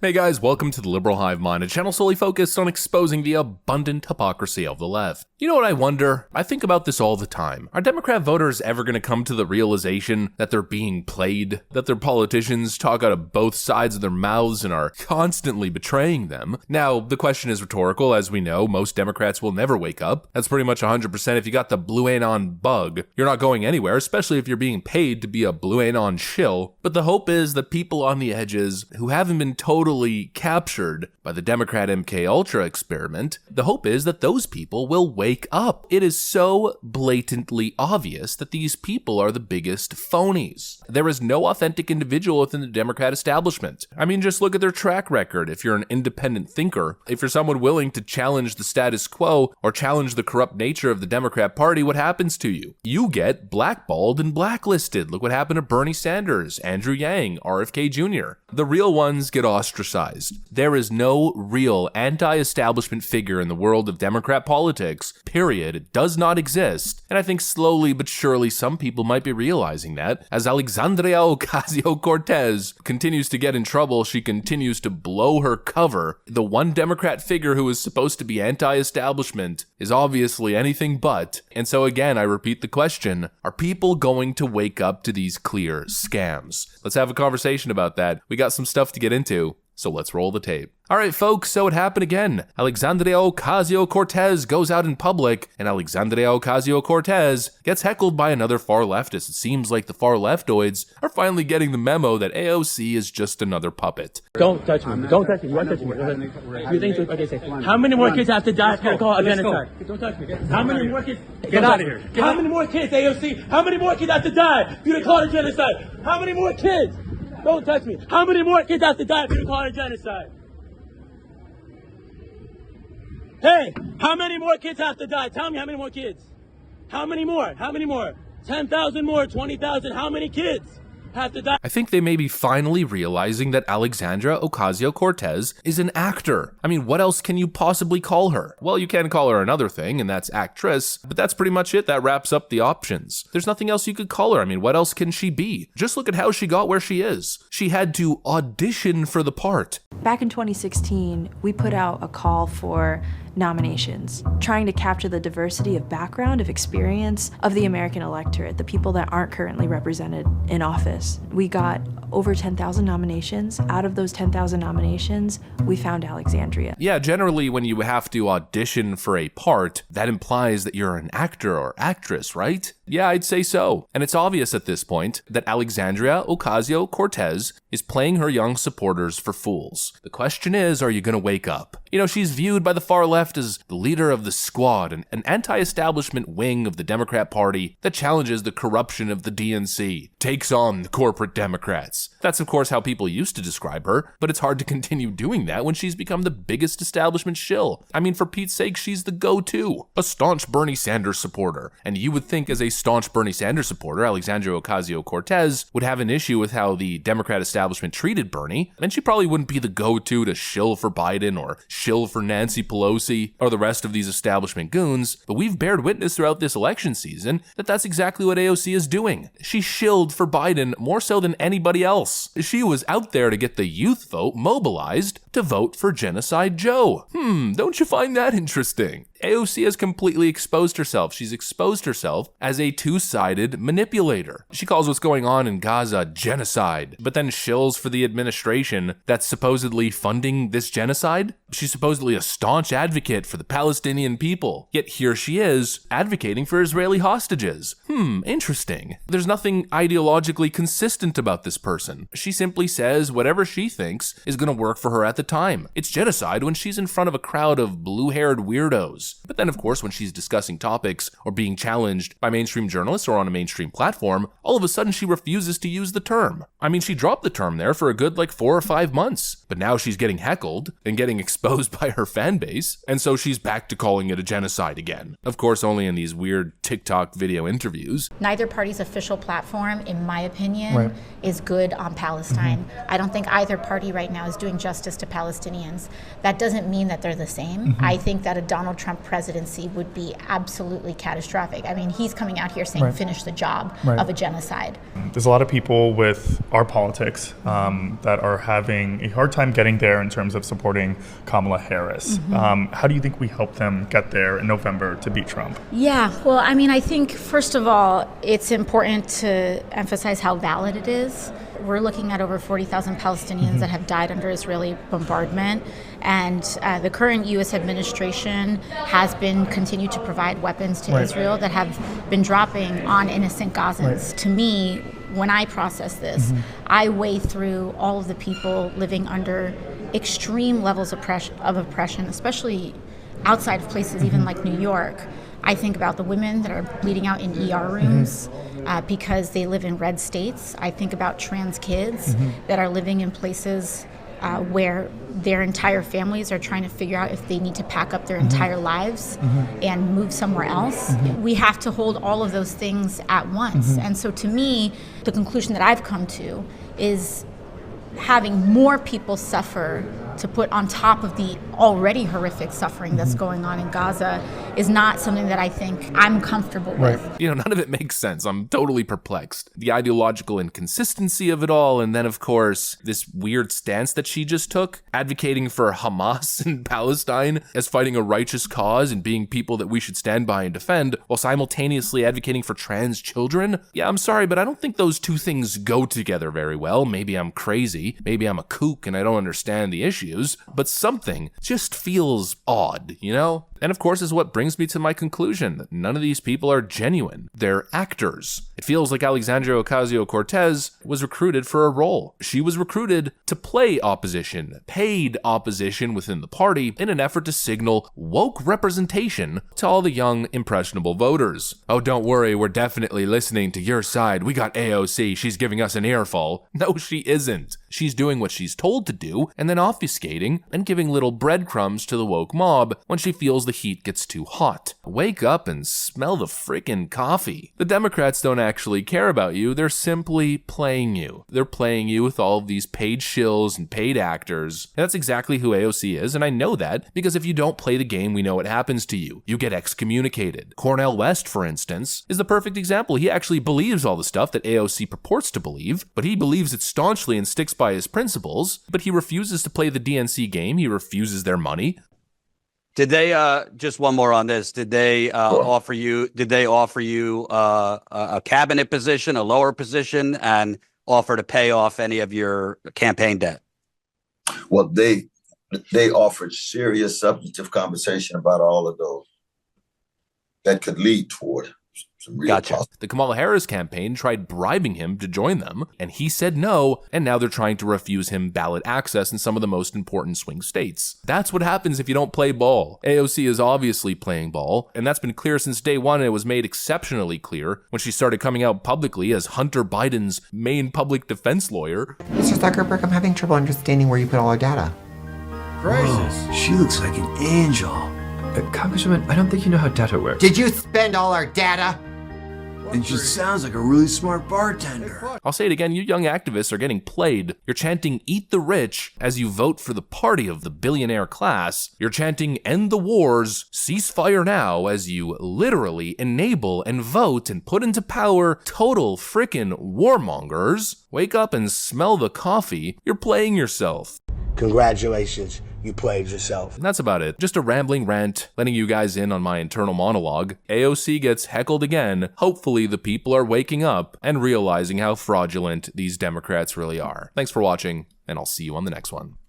Hey guys, welcome to the Liberal Hive Mind, a channel solely focused on exposing the abundant hypocrisy of the left. You know what I wonder? I think about this all the time. Are Democrat voters ever going to come to the realization that they're being played? That their politicians talk out of both sides of their mouths and are constantly betraying them? Now, the question is rhetorical. As we know, most Democrats will never wake up. That's pretty much 100%. If you got the blue anon bug, you're not going anywhere, especially if you're being paid to be a blue anon shill. But the hope is that people on the edges who haven't been totally captured by the Democrat MK Ultra experiment, the hope is that those people will wake up. It is so blatantly obvious that these people are the biggest phonies. There is no authentic individual within the Democrat establishment. I mean, just look at their track record. If you're an independent thinker, if you're someone willing to challenge the status quo or challenge the corrupt nature of the Democrat Party, what happens to you? You get blackballed and blacklisted. Look what happened to Bernie Sanders, Andrew Yang, RFK Jr. The real ones get ostracized. There is no real anti-establishment figure in the world of Democrat politics, period. It does not exist. And I think slowly but surely some people might be realizing that. As Alexandria Ocasio-Cortez continues to get in trouble, she continues to blow her cover. The one Democrat figure who is supposed to be anti-establishment is obviously anything but. And so again, I repeat the question, are people going to wake up to these clear scams? Let's have a conversation about that. We got some stuff to get into, so let's roll the tape. All right, folks, so it happened again. Alexandria Ocasio-Cortez goes out in public, and Alexandria Ocasio-Cortez gets heckled by another far leftist. It seems like the far leftoids are finally getting the memo that AOC is just another puppet. Don't touch me. Don't touch me. You are touching me. You think so? Okay, say. How many more kids have to die for call a genocide? Don't touch me. How many more kids? Get out of here. How many more kids, AOC? How many more kids have to die for you to call it a genocide? How many more kids? Don't touch me. How many more kids have to die for you to call it a genocide? Hey, how many more kids have to die? Tell me how many more kids? How many more? How many more? 10,000 more, 20,000, how many kids have to die? I think they may be finally realizing that Alexandria Ocasio-Cortez is an actor. I mean, what else can you possibly call her? Well, you can call her another thing, and that's actress, but that's pretty much it. That wraps up the options. There's nothing else you could call her. I mean, what else can she be? Just look at how she got where she is. She had to audition for the part. Back in 2016, we put out a call for nominations, trying to capture the diversity of background, of experience of the American electorate, the people that aren't currently represented in office. We got over 10,000 nominations. Out of those 10,000 nominations, we found Alexandria. Yeah, generally when you have to audition for a part, that implies that you're an actor or actress, right? Yeah, I'd say so. And it's obvious at this point that Alexandria Ocasio-Cortez is playing her young supporters for fools. The question is, are you going to wake up? You know, she's viewed by the far left as the leader of the squad, an anti-establishment wing of the Democrat Party that challenges the corruption of the DNC, takes on the corporate Democrats. That's of course how people used to describe her, but it's hard to continue doing that when she's become the biggest establishment shill. I mean, for Pete's sake, she's the go-to, a staunch Bernie Sanders supporter. And you would think as a staunch Bernie Sanders supporter, Alexandria Ocasio-Cortez would have an issue with how the Democrat establishment treated Bernie, and she probably wouldn't be the go-to to shill for Biden or shill for Nancy Pelosi or the rest of these establishment goons, but we've bared witness throughout this election season that that's exactly what AOC is doing. She shilled for Biden more so than anybody else. She was out there to get the youth vote mobilized to vote for Genocide Joe. Don't you find that interesting? AOC has completely exposed herself. She's exposed herself as a two-sided manipulator. She calls what's going on in Gaza genocide, but then shills for the administration that's supposedly funding this genocide. She's supposedly a staunch advocate for the Palestinian people, yet here she is advocating for Israeli hostages. Interesting. There's nothing ideologically consistent about this person. She simply says whatever she thinks is going to work for her at the time. It's genocide when she's in front of a crowd of blue-haired weirdos. But then, of course, when she's discussing topics or being challenged by mainstream journalists or on a mainstream platform, all of a sudden she refuses to use the term. I mean, she dropped the term there for a good 4 or 5 months, but now she's getting heckled and getting exposed by her fan base, and so she's back to calling it a genocide again. Of course, only in these weird TikTok video interviews. Neither party's official platform, in my opinion, is good on Palestine. I don't think either party right now is doing justice to Palestine. Palestinians. That doesn't mean that they're the same. I think that a Donald Trump presidency would be absolutely catastrophic. I mean, he's coming out here saying finish the job of a genocide. There's a lot of people with our politics that are having a hard time getting there in terms of supporting Kamala Harris. How do you think we help them get there in November to beat Trump? Yeah, well, I mean, I think, first of all, it's important to emphasize how valid it is. We're looking at over 40,000 Palestinians that have died under Israeli bombardment, and the current U.S. administration has been continued to provide weapons to Israel that have been dropping on innocent Gazans. To me, when I process this, I weigh through all of the people living under extreme levels of oppression, especially outside of places even like New York. I think about the women that are bleeding out in ER rooms because they live in red states. I think about trans kids that are living in places where their entire families are trying to figure out if they need to pack up their entire lives and move somewhere else. We have to hold all of those things at once. And so to me, the conclusion that I've come to is having more people suffer to put on top of the already horrific suffering that's going on in Gaza is not something that I think I'm comfortable with. You know, none of it makes sense. I'm totally perplexed. The ideological inconsistency of it all, and then, of course, this weird stance that she just took, advocating for Hamas in Palestine as fighting a righteous cause and being people that we should stand by and defend, while simultaneously advocating for trans children. Yeah, I'm sorry, but I don't think those two things go together very well. Maybe I'm crazy. Maybe I'm a kook and I don't understand the issue. But something just feels odd, you know? And of course is what brings me to my conclusion that none of these people are genuine. They're actors. It feels like Alexandria Ocasio-Cortez was recruited for a role. She was recruited to play opposition, paid opposition within the party in an effort to signal woke representation to all the young, impressionable voters. Oh, don't worry, we're definitely listening to your side. We got AOC, she's giving us an earful. No, she isn't. She's doing what she's told to do and then obfuscating and giving little breadcrumbs to the woke mob when she feels the heat gets too hot. Wake up and smell the frickin' coffee. The Democrats don't actually care about you, they're simply playing you. They're playing you with all of these paid shills and paid actors. And that's exactly who AOC is, and I know that because if you don't play the game, we know what happens to you. You get excommunicated. Cornel West, for instance, is the perfect example. He actually believes all the stuff that AOC purports to believe, but he believes it staunchly and sticks by his principles, but he refuses to play the DNC game. He refuses their money. Did they just one more on this? Did they offer you? Did they offer you a cabinet position, a lower position, and offer to pay off any of your campaign debt? Well, they offered serious substantive conversation about all of those that could lead toward some real Gotcha. The Kamala Harris campaign tried bribing him to join them, and he said no, and now they're trying to refuse him ballot access in some of the most important swing states. That's what happens if you don't play ball. AOC is obviously playing ball, and that's been clear since day one, and it was made exceptionally clear when she started coming out publicly as Hunter Biden's main public defense lawyer. Mr. Zuckerberg, I'm having trouble understanding where you put all our data. Whoa, she looks like an angel. Congresswoman, I don't think you know how data works. Did you spend all our data? And she sounds like a really smart bartender. I'll say it again, you young activists are getting played. You're chanting "Eat the Rich" as you vote for the party of the billionaire class. You're chanting "End the Wars, Ceasefire Now" as you literally enable and vote and put into power total frickin' warmongers. Wake up and smell the coffee. You're playing yourself. Congratulations, you played yourself. And that's about it. Just a rambling rant, letting you guys in on my internal monologue. AOC gets heckled again. Hopefully the people are waking up and realizing how fraudulent these Democrats really are. Thanks for watching, and I'll see you on the next one.